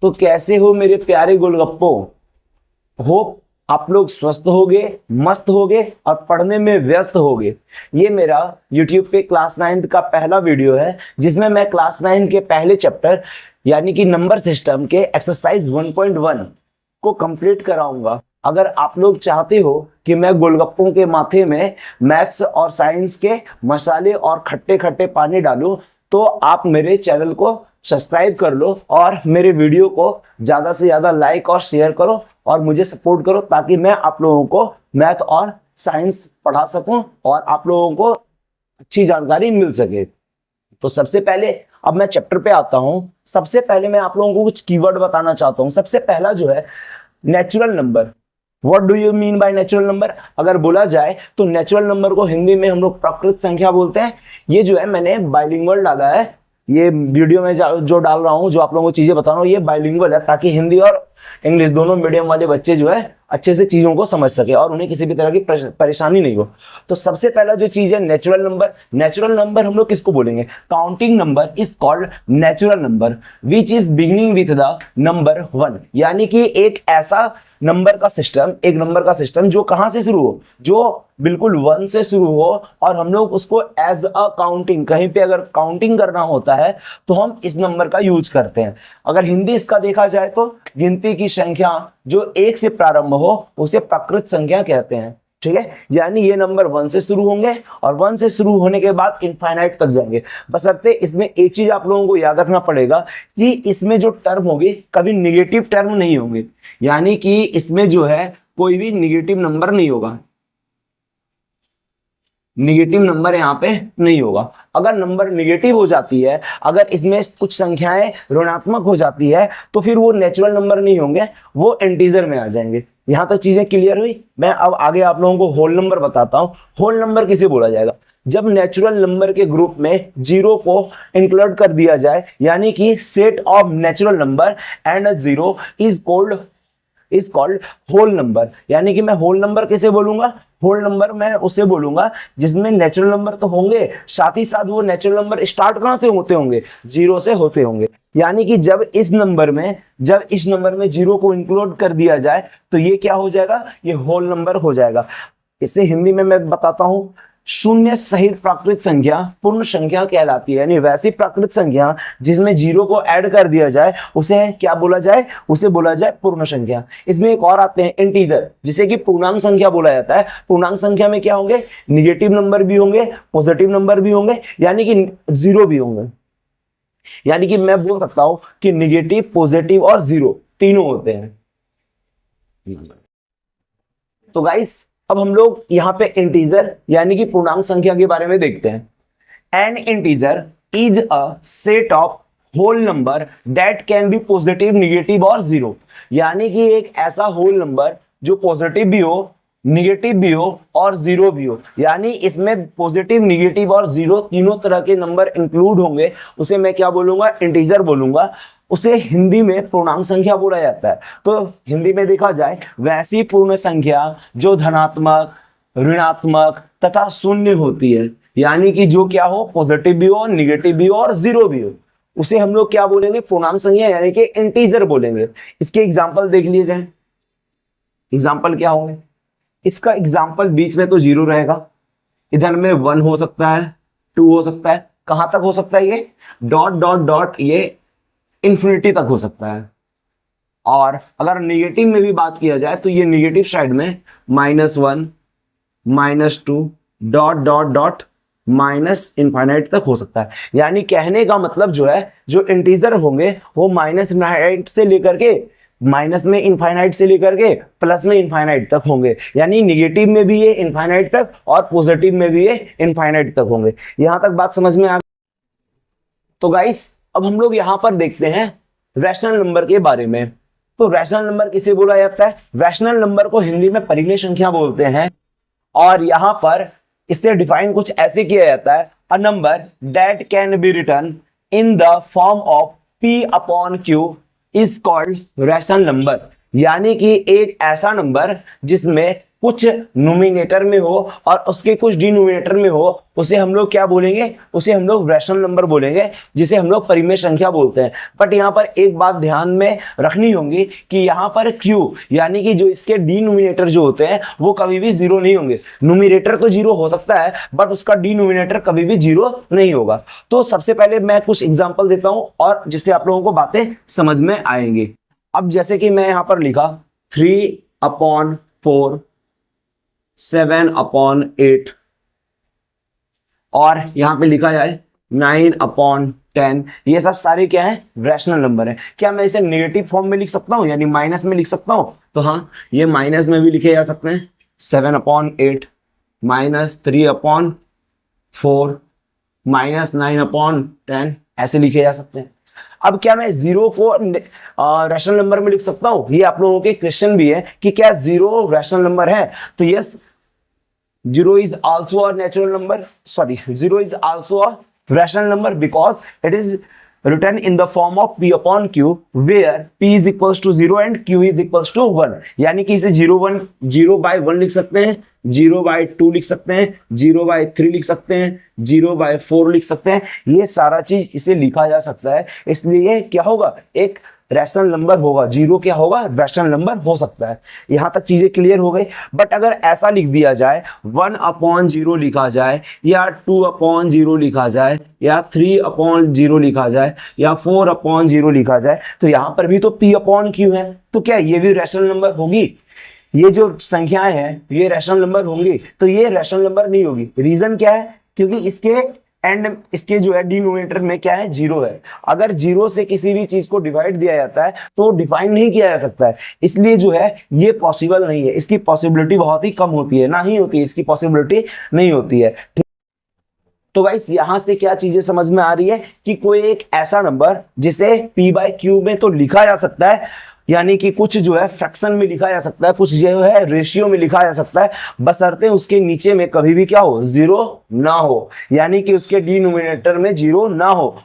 तो कैसे हो मेरे प्यारे गोलगप्पो। होप आप लोग स्वस्थ होगे, मस्त होगे और पढ़ने में व्यस्त होगे। ये मेरा YouTube पे क्लास 9 का पहला वीडियो है जिसमें मैं क्लास 9 के पहले चैप्टर यानी कि नंबर सिस्टम के एक्सरसाइज 1.1 को कंप्लीट कराऊंगा। अगर आप लोग चाहते हो कि मैं गोलगप्पों के माथे में मैथ्स और साइंस के मसाले और खट्टे खट्टे पानी डालूं तो आप मेरे चैनल को सब्सक्राइब कर लो और मेरे वीडियो को ज़्यादा से ज़्यादा लाइक और शेयर करो और मुझे सपोर्ट करो ताकि मैं आप लोगों को मैथ और साइंस पढ़ा सकूं और आप लोगों को अच्छी जानकारी मिल सके। तो सबसे पहले अब मैं चैप्टर पे आता हूं। सबसे पहले मैं आप लोगों को कुछ कीवर्ड बताना चाहता हूं। सबसे पहला जो है natural number. What do you mean by natural number? अगर बोला जाए तो नेचुरल नंबर को हिंदी में हम लोग प्राकृत संख्या बोलते हैं। ये जो है मैंने बाइलिंगुअल डाला है, ये वीडियो में जो डाल रहा हूँ, जो आप लोगों को चीजें बता रहा हूँ, ये बाइलिंगुअल है ताकि हिंदी और इंग्लिश दोनों मीडियम वाले बच्चे जो है अच्छे से चीजों को समझ सके और उन्हें किसी भी तरह की परेशानी नहीं हो। तो सबसे पहला जो चीज है नेचुरल नंबर। नेचुरल नंबर हम लोग किसको बोलेंगे? Counting number is called natural number which is beginning with the number 1। यानी कि एक ऐसा नंबर का सिस्टम, एक नंबर का सिस्टम जो कहां से शुरू हो, जो बिल्कुल 1 से शुरू हो और हम लोग उसको एज अ काउंटिंग, कहीं पे अगर काउंटिंग करना होता है तो हम इस नंबर का यूज करते हैं। अगर हिंदी इसका देखा जाए तो गिनती की संख्या जो 1 से प्रारंभ हो उसे प्राकृत संख्या कहते हैं। ठीक है, यानी ये नंबर 1 से शुरू होंगे और 1 से शुरू होने के बाद इनफाइनाइट तक जाएंगे। बशर्ते इसमें एक चीज आप लोगों को याद रखना पड़ेगा कि इसमें जो टर्म होगी कभी निगेटिव टर्म नहीं होंगे, यानी कि इसमें जो है कोई भी निगेटिव नंबर नहीं होगा, निगेटिव नंबर यहाँ पे नहीं होगा। अगर नंबर निगेटिव हो जाती है, अगर इसमें कुछ संख्याएं ऋणात्मक हो जाती है तो फिर वो नेचुरल नंबर नहीं होंगे, वो इंटीजर में आ जाएंगे। यहां तक चीजें क्लियर हुई? मैं अब आगे आप लोगों को होल नंबर बताता हूं। होल नंबर किसे बोला जाएगा? जब नेचुरल नंबर के ग्रुप में 0 को इंक्लूड कर दिया जाए, यानी कि set of natural number and 0 is called whole number. यानी कि मैं होल नंबर किसे बोलूंगा? होल नंबर मैं उसे बोलूंगा जिसमें नेचुरल नंबर तो होंगे, साथ ही साथ वो नेचुरल नंबर स्टार्ट कहां से होते होंगे? 0 से होते होंगे। यानी कि जब इस नंबर में 0 को इंक्लूड कर दिया जाए तो ये क्या हो जाएगा? ये होल नंबर हो जाएगा। इसे हिंदी में मैं बताता हूं, शून्य सहित प्राकृत संख्या पूर्ण संख्या कहलाती है। यानी वैसी प्राकृत संख्या जिसमें 0 को ऐड कर दिया जाए उसे क्या बोला जाए? उसे बोला जाए पूर्ण संख्या। इसमें एक और आते हैं इंटीजर, जिसे कि पूर्णांक संख्या बोला जाता है। पूर्णांक संख्या में क्या होंगे? निगेटिव नंबर भी होंगे, पॉजिटिव नंबर भी होंगे, यानी कि 0 भी होंगे। यानी कि मैं बोल सकता हूं कि निगेटिव, पॉजिटिव और 0 तीनों होते हैं। तो गाइस अब हम लोग यहां पे इंटीजर यानी कि पूर्णांक संख्या के बारे में देखते हैं। An integer is a set of whole number that can be positive, negative और 0। यानी कि एक ऐसा होल नंबर जो पॉजिटिव भी हो, निगेटिव भी हो और 0 भी हो। यानी इसमें पॉजिटिव, निगेटिव और 0 तीनों तरह के नंबर इंक्लूड होंगे, उसे मैं क्या बोलूंगा? इंटीजर बोलूंगा। उसे हिंदी में पूर्णांक संख्या बोला जाता है। तो हिंदी में देखा जाए वैसी पूर्ण संख्या जो धनात्मक, ऋणात्मक तथा शून्य होती है, यानी कि जो क्या हो? पॉजिटिव भी हो, निगेटिव भी हो और 0 भी हो, उसे हम लोग क्या बोलेंगे? पूर्णांक संख्या यानी कि इंटीजर बोलेंगे। इसके एग्जाम्पल देख लिए जाए। एग्जाम्पल क्या होंगे? इसका एग्जाम्पल बीच में तो 0 रहेगा, इधर में 1 हो सकता है, 2 हो सकता है, कहां तक हो सकता है? ये डॉट डॉट डॉट ये इन्फिनिटी तक हो सकता है। और अगर निगेटिव में भी बात किया जाए तो ये निगेटिव साइड में -1, -2 dot dot dot minus infinite तक हो सकता है। यानी कहने का मतलब जो है, जो इंटीजर होंगे वो माइनस इनफाइनाइट से लेकर के, माइनस में इनफाइनाइट से लेकर के प्लस में इनफाइनाइट तक होंगे। यानी निगेटिव में भी ये इनफाइनाइट तक और पॉजिटिव में भी ये इनफाइनाइट तक होंगे। यहां तक बात समझ में आ गई? तो गाइस अब हम लोग यहां पर देखते हैं रैशनल नंबर के बारे में। तो रैशनल नंबर किसे बोला जाता है? रैशनल नंबर को हिंदी में परिमेय संख्या बोलते हैं। और यहां पर इसे डिफाइन कुछ ऐसे किया जाता है, a number that can be written in the form of p upon q is called rational number. यानी कि एक ऐसा नंबर जिसमें कुछ नोमिनेटर में हो और उसके कुछ डिनोमिनेटर में हो, उसे हम लोग क्या बोलेंगे, उसे हम लोग रैशनल नंबर बोलेंगे, जिसे हम लोग परिमेय संख्या बोलते हैं। बट यहाँ पर एक बात ध्यान में रखनी होगी कि यहाँ पर Q यानी कि जो इसके डिनोमिनेटर जो होते हैं वो कभी भी जीरो नहीं होंगे। नोमिनेटर तो जीरो हो सकता है बट उसका डिनोमिनेटर कभी भी जीरो नहीं होगा। तो सबसे पहले मैं कुछ एग्जांपल देता हूं और जिससे आप लोगों को बातें समझ में आएंगी। अब जैसे कि मैं यहां पर लिखा 3/4, 7/8 और यहां पे लिखा जाए 9/10, ये सब सारे क्या है, रैशनल नंबर है। क्या मैं इसे नेगेटिव फॉर्म में लिख सकता हूं, यानी माइनस में लिख सकता हूं? तो हाँ, ये माइनस में भी लिखे जा सकते हैं। 7/8 -3/4 -9/10 ऐसे लिखे जा सकते हैं। अब क्या मैं जीरो को रैशनल नंबर में लिख सकता हूं? ये आप लोगों के क्वेश्चन भी है कि क्या जीरो रैशनल नंबर है? तो yes, zero is also a natural number, sorry, zero is also a rational number because it is written in the form of p upon q where p is equals to 0 and q is equals to 1। यानी कि इसे 0/1 लिख सकते हैं, 0/2 लिख सकते हैं, 0/3 लिख सकते हैं, 0/4 लिख सकते हैं। ये सारा चीज इसे लिखा जा सकता है, इसलिए क्या होगा, एक रैशनल नंबर होगा। जीरो क्या होगा, रैशनल नंबर हो सकता है। यहां तक चीजें क्लियर हो गई। बट अगर ऐसा लिख दिया जाए, 1/0 लिखा जाए या 2/0 लिखा जाए या 3/0 लिखा जाए या 4/0 लिखा जाए, तो यहां पर भी तो p/q है। तो क्या ये भी रैशनल नंबर होगी? ये जो संख्याएं हैं ये रैशनल नंबर होंगी? तो ये रैशनल नंबर नहीं होगी। रीजन क्या है? क्योंकि इसके एंड इसके जो है डिनोमिनेटर में क्या है, जीरो है। अगर जीरो से किसी भी चीज को डिवाइड दिया जाता है तो डिफाइन नहीं किया जा सकता है, इसलिए जो है ये पॉसिबल नहीं है। इसकी पॉसिबिलिटी बहुत ही कम होती है, ना ही होती है, इसकी पॉसिबिलिटी नहीं होती है। तो गाइस यहां से क्या चीजें समझ में आ रही है कि कोई एक ऐसा नंबर जिसे p/q में तो लिखा जा सकता है, यानी कि कुछ जो है फ्रैक्शन में लिखा जा सकता है, कुछ जो है रेशियो में लिखा जा सकता है, बशर्ते उसके नीचे में कभी भी क्या हो, जीरो ना हो, यानी कि उसके डिनोमिनेटर में जीरो ना हो।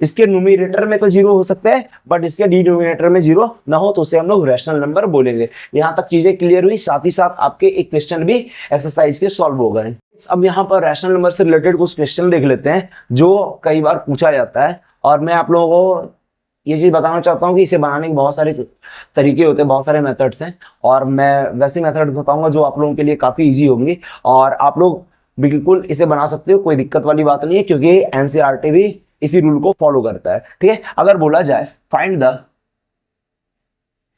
इसके न्यूमरेटर में तो जीरो हो सकता है बट इसके डिनोमिनेटर में जीरो ना हो, तो उसे हम लोग रैशनल नंबर बोलेंगे। यहां तक चीजें क्लियर हुई, साथ ही साथ आपके एक क्वेश्चन भी एक्सरसाइज के सॉल्व हो गए। अब यहाँ पर रैशनल नंबर से रिलेटेड कुछ क्वेश्चन देख लेते हैं जो कई बार पूछा जाता है, और मैं आप लोगों को ये चीज बताना चाहता हूँ कि इसे बनाने के बहुत सारे तरीके होते हैं, बहुत सारे मेथड्स हैं, और मैं वैसे मेथड बताऊंगा जो आप लोगों के लिए काफी इजी होंगी और आप लोग बिल्कुल इसे बना सकते हो, कोई दिक्कत वाली बात नहीं है, क्योंकि एनसीईआरटी भी इसी रूल को फॉलो करता है। ठीक है, अगर बोला जाए find the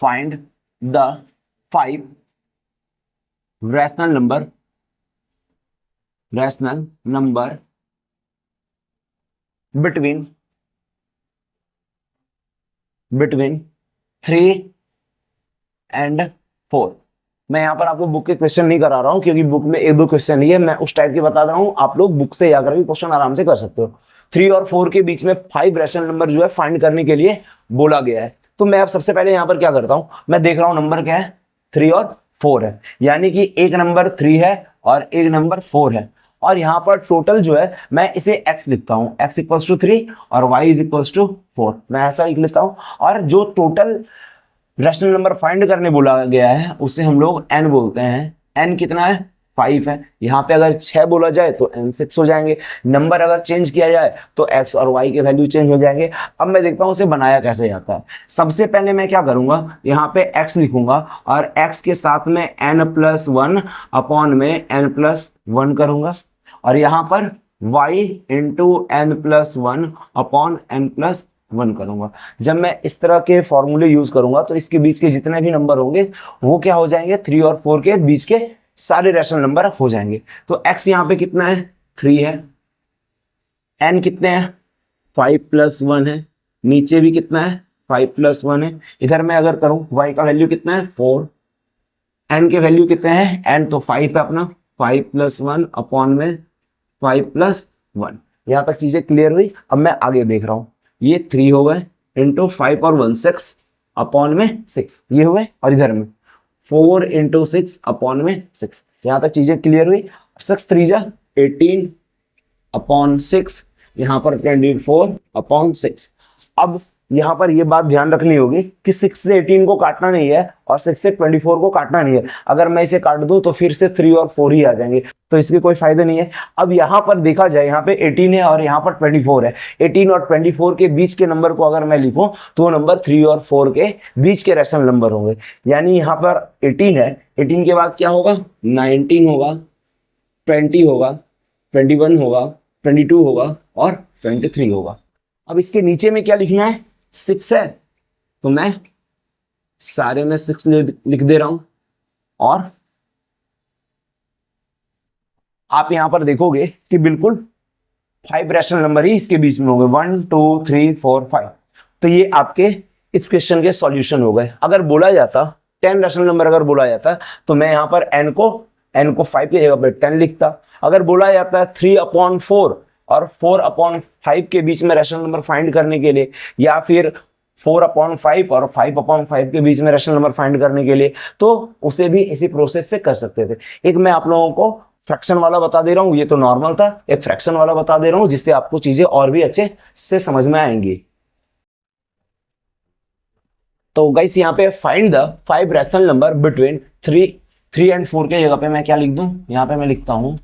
5 rational number between 3 and 4। मैं यहां पर आपको बुक के क्वेश्चन नहीं करा रहा हूं क्योंकि बुक में एक दो क्वेश्चन ही है, मैं उस टाइप के बता रहा हूं, आप लोग बुक से जाकर भी क्वेश्चन आराम से कर सकते हो। 3 और 4 के बीच में 5 रैशनल नंबर जो है फाइंड करने के लिए बोला गया है। तो मैं अब सबसे पहले यहां पर क्या करता हूं, मैं देख रहा हूं नंबर क्या है, 3 और 4 है, यानी कि एक नंबर 3 है और एक नंबर 4 है, और यहां पर टोटल जो है मैं इसे x लिखता हूं, x इक्वल्स टू 3 और y इज इक्वल्स टू 4, मैं ऐसा लिख लेता हूं। और जो टोटल रैशनल नंबर फाइंड करने बोला गया है उसे हम लोग n बोलते हैं। n कितना है, 5 है। यहाँ पे अगर 6 बोला जाए तो n 6 हो जाएंगे। नंबर अगर चेंज किया जाए तो x और y के वैल्यू चेंज हो जाएंगे। अब मैं देखता हूँ उसे बनाया कैसे जाता है। सबसे पहले मैं क्या करूंगा, यहाँ पे x लिखूंगा और x के साथ में n+1 अपॉन में n+1 करूंगा, और यहाँ पर y into n+1 upon n+1 करूंगा। जब मैं इस तरह के फॉर्मूले यूज करूंगा तो इसके बीच के जितने भी नंबर होंगे वो क्या हो जाएंगे, 3 और 4 के बीच के सारे रैशनल नंबर हो जाएंगे। तो x यहाँ पे कितना है, 3 है, n कितने हैं, 5+1 है, नीचे भी कितना है, 5+1 है। इधर मैं अगर करूं y का वैल्यू कितना है, 4, n के वैल्यू कितने हैं, n तो 5 है अपना, 5+1 अपॉन में 5+1। यहां तक चीजें क्लियर हुई। अब मैं आगे देख रहा हूं, ये 3 हो गए इंटू 5 और 1 6 अपॉन में 6 ये हुए, और इधर में 4 इंटू 6 अपॉन में 6। यहां तक चीजें क्लियर हुई। 6 3 जा 18 अपॉन 6, यहाँ पर 24 अपॉन 6। अब यहाँ पर ये बात ध्यान रखनी होगी कि 6 से 18 को काटना नहीं है और 6 से 24 को काटना नहीं है। अगर मैं इसे काट दूं तो फिर से 3 और 4 ही आ जाएंगे, तो इसके कोई फायदा नहीं है। अब यहाँ पर देखा जाए, यहाँ पे 18 है और यहाँ पर 24 है। 18 और 24 के बीच के नंबर को अगर मैं लिखूं तो वो नंबर 3 और 4 के बीच के रैशनल नंबर होंगे। यानी यहाँ पर 18 है, 18 के बाद क्या होगा, 19 होगा, 20 होगा, 21 होगा, 22 होगा और 23 होगा। अब इसके नीचे में क्या लिखना है, 6 है, तो मैं सारे में 6 लिख दे रहा हूं। और आप यहां पर देखोगे कि बिल्कुल 5 रैशनल नंबर ही इसके बीच में होंगे, 1 2 3 4 5। तो ये आपके इस क्वेश्चन के सॉल्यूशन हो गए। अगर बोला जाता 10 रैशनल नंबर अगर बोला जाता तो मैं यहां पर n को 5 की जगह पर 10 लिखता। अगर बोला जाता है 3/4 और 4/5 के बीच में रैशनल नंबर फाइंड करने के लिए, या फिर 4/5 और 5/5 के बीच में रैशनल नंबर फाइंड करने के लिए, तो उसे भी इसी प्रोसेस से कर सकते थे। एक मैं आप लोगों को फ्रैक्शन वाला बता दे रहा हूं, ये तो नॉर्मल था, एक फ्रैक्शन वाला बता दे रहा हूं जिससे आपको चीजें और भी अच्छे से समझ में आएंगी। तो गाइस यहाँ पे find the 5 rational number between 3 and 4 के जगह पे मैं क्या लिख दूं, यहाँ पे मैं लिखता हूं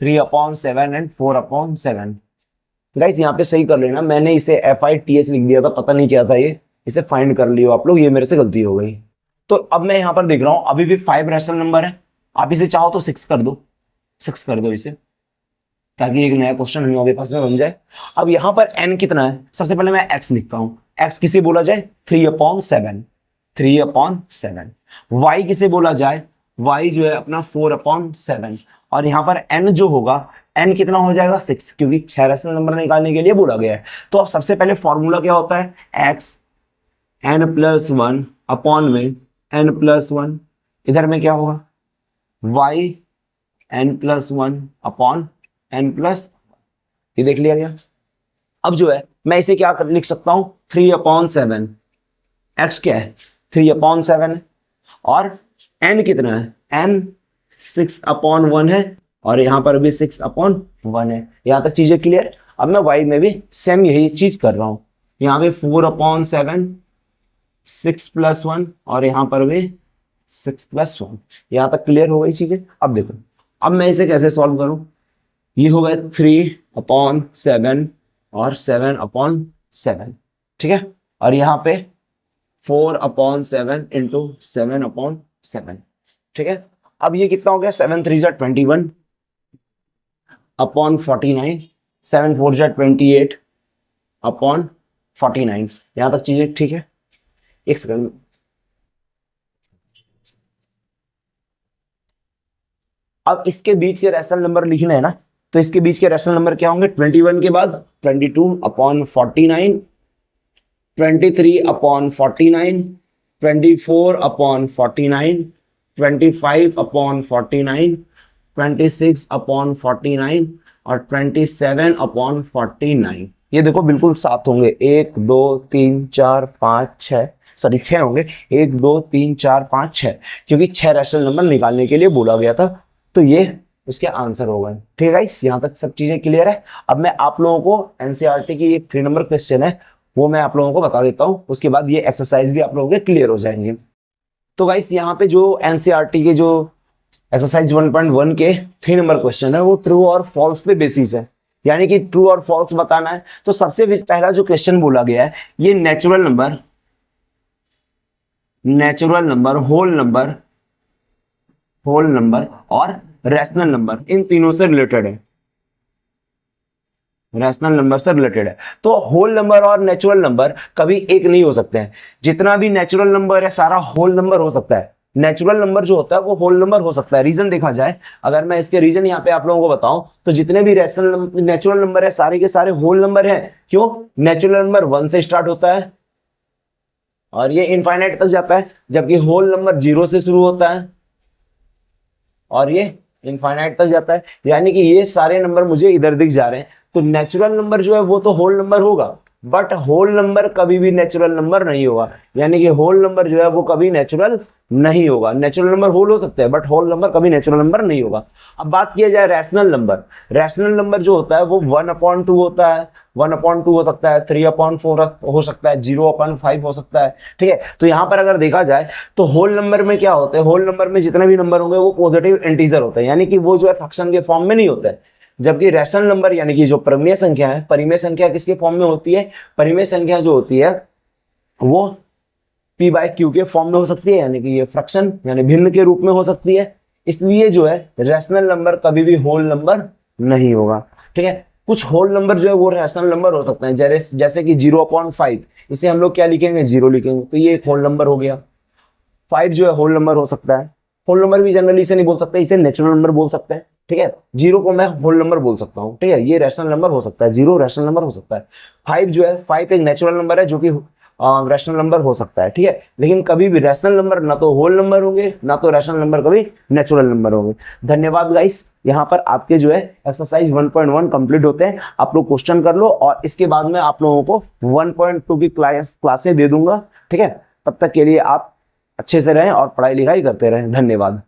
3/7 and 4/7। गाइस यहाँ पे सही कर लेना, मैंने इसे FITH लिख दिया था, पता नहीं क्या था ये, इसे फाइंड कर लियो आप लोग, ये मेरे से गलती हो गई। तो अब मैं यहाँ पर देख रहा हूँ अभी भी 5 रैशनल नंबर है। आप इसे चाहो तो 6 कर दो, 6 कर दो इसे, ताकि एक नया क्वेश्चन हमारे पास में बन जाए। अब यहाँ पर n कितना है, सबसे पहले मैं x लिखता हूँ। x किसे बोला जाए, 3/7, 3/7। y किसे बोला जाए, y जो है अपना 4/7। और यहाँ पर n जो होगा, n कितना हो जाएगा, 6, क्योंकि 6 रैशनल नंबर निकालने के लिए बोला गया है। तो अब सबसे पहले फॉर्मूला क्या होता है, x n+1 अपॉन में n+1, इधर में क्या होगा y n+1 अपॉन n+, ये देख लिया गया। अब जो है मैं इसे क्या लिख सकता हूं, 3/7। x क्या है, 3/7 है, और n कितना है, n 6/1 है, और यहां पर भी 6/1 है। यहां तक चीजें क्लियर। अब मैं y में भी सेम यही चीज कर रहा हूं, यहां पे 4/7, 6+1, और यहां पर भी 6+1। यहां तक क्लियर हो गई चीजें। अब देखो, अब मैं इसे कैसे सॉल्व करूं, ये हो गया 3/7 और 7/7, ठीक है, और यहाँ पे 4/7 इंटू 7/7, ठीक है। अब ये कितना हो गया, 7 3 जा 21 अपॉन 49, 7 4 जा 28 अपॉन 49। यहां तक चीजें ठीक है। एक सेकंड, अब इसके बीच के रैशनल नंबर लिखने हैं ना, तो इसके बीच के रैशनल नंबर क्या होंगे, 21 के बाद 22/49, 23/49, 24/49, 25/49, 26/49 और 27/49। ये देखो बिल्कुल 7 होंगे, 1 2 3 4 5 6, सॉरी 6 होंगे, 1 2 3 4 5 6, क्योंकि 6 रैशनल नंबर निकालने के लिए बोला गया था। तो ये उसके आंसर हो गए, ठीक है गाइस। यहां तक सब चीजें क्लियर है। अब मैं आप लोगों को एनसीईआरटी की एक 3 नंबर क्वेश्चन है वो मैं आप लोगों को बता देता हूं, उसके बाद ये एक्सरसाइज भी आप लोगों के क्लियर हो जाएंगे। तो गाइस यहाँ पे जो एनसीईआरटी के जो एक्सरसाइज 1.1 के 3 नंबर क्वेश्चन है वो ट्रू और फॉल्स पे बेसिस है, यानी कि ट्रू और फॉल्स बताना है। तो सबसे पहला जो क्वेश्चन बोला गया है, ये नेचुरल नंबर, होल नंबर और रैशनल नंबर, इन तीनों से रिलेटेड है, रैशनल नंबर से रिलेटेड है। तो होल नंबर और नेचुरल नंबर कभी एक नहीं हो सकते हैं। जितना भी नेचुरल नंबर है सारा होल नंबर हो सकता है, नेचुरल नंबर जो होता है वो होल नंबर हो सकता है। रीजन देखा जाए, अगर मैं इसके रीजन यहाँ पे आप लोगों को बताऊं, तो जितने भी नेचुरल नंबर है सारे के सारे होल नंबर है। क्यों, नेचुरल नंबर 1 से स्टार्ट होता है और ये इनफाइनाइट तक जाता है, जबकि होल नंबर 0 से शुरू होता है और ये इनफाइनाइट तक जाता है। यानी कि ये सारे नंबर मुझे इधर दिख जा रहे हैं। तो नेचुरल नंबर जो है वो तो होल नंबर होगा, बट होल नंबर कभी भी नेचुरल नंबर नहीं होगा। यानी कि होल नंबर जो है वो कभी नेचुरल नहीं होगा। नेचुरल नंबर होल हो सकते हैं बट होल नंबर कभी नेचुरल नंबर नहीं होगा। अब बात किया जाए रैशनल नंबर, रैशनल नंबर जो होता है वो 1/2 होता है, 1/2 हो सकता है, 3/4 हो सकता है, 0/5 हो सकता है। ठीक है, तो यहाँ पर अगर देखा जाए तो होल नंबर में क्या होता है, होल नंबर में जितने भी नंबर होंगे वो पॉजिटिव इंटीजर होते हैं, यानी कि वो जो है फ्रैक्शन के फॉर्म में नहीं होते हैं। जबकि रैशनल नंबर यानी कि जो परिमेय संख्या है, परिमेय संख्या किसके फॉर्म में होती है, परिमेय संख्या जो होती है वो p/q के फॉर्म में हो सकती है, यानी कि ये फ्रैक्शन यानी भिन्न के रूप में हो सकती है। इसलिए जो है रैशनल नंबर कभी भी होल नंबर नहीं होगा। ठीक है, कुछ होल नंबर जो है वो रैशनल नंबर हो सकते हैं, जैसे कि 0/5, इसे हम लोग क्या लिखेंगे, 0 लिखेंगे, तो ये एक होल नंबर हो गया। 5 जो है होल नंबर हो सकता है, होल नंबर भी जनरली इसे नहीं बोल सकते, इसे नेचुरल नंबर बोल सकते हैं। ठीक है, 0 को मैं होल नंबर बोल सकता हूँ। ठीक है, ये रैशनल नंबर हो सकता है, 0 रैशनल नंबर हो सकता है। 5 जो है, 5 एक नेचुरल नंबर है जो कि रैशनल नंबर हो सकता है। ठीक है, लेकिन कभी भी रैशनल नंबर ना तो होल नंबर होंगे, ना तो रैशनल नंबर कभी नेचुरल नंबर होंगे। धन्यवाद गाइस, यहाँ पर आपके जो है एक्सरसाइज 1.1 कंप्लीट होते हैं। आप लोग क्वेश्चन कर लो और इसके बाद में आप लोगों को 1.2 की क्लासें दे दूंगा। ठीक है, तब तक के लिए आप अच्छे से रहें और पढ़ाई लिखाई करते रहें। धन्यवाद।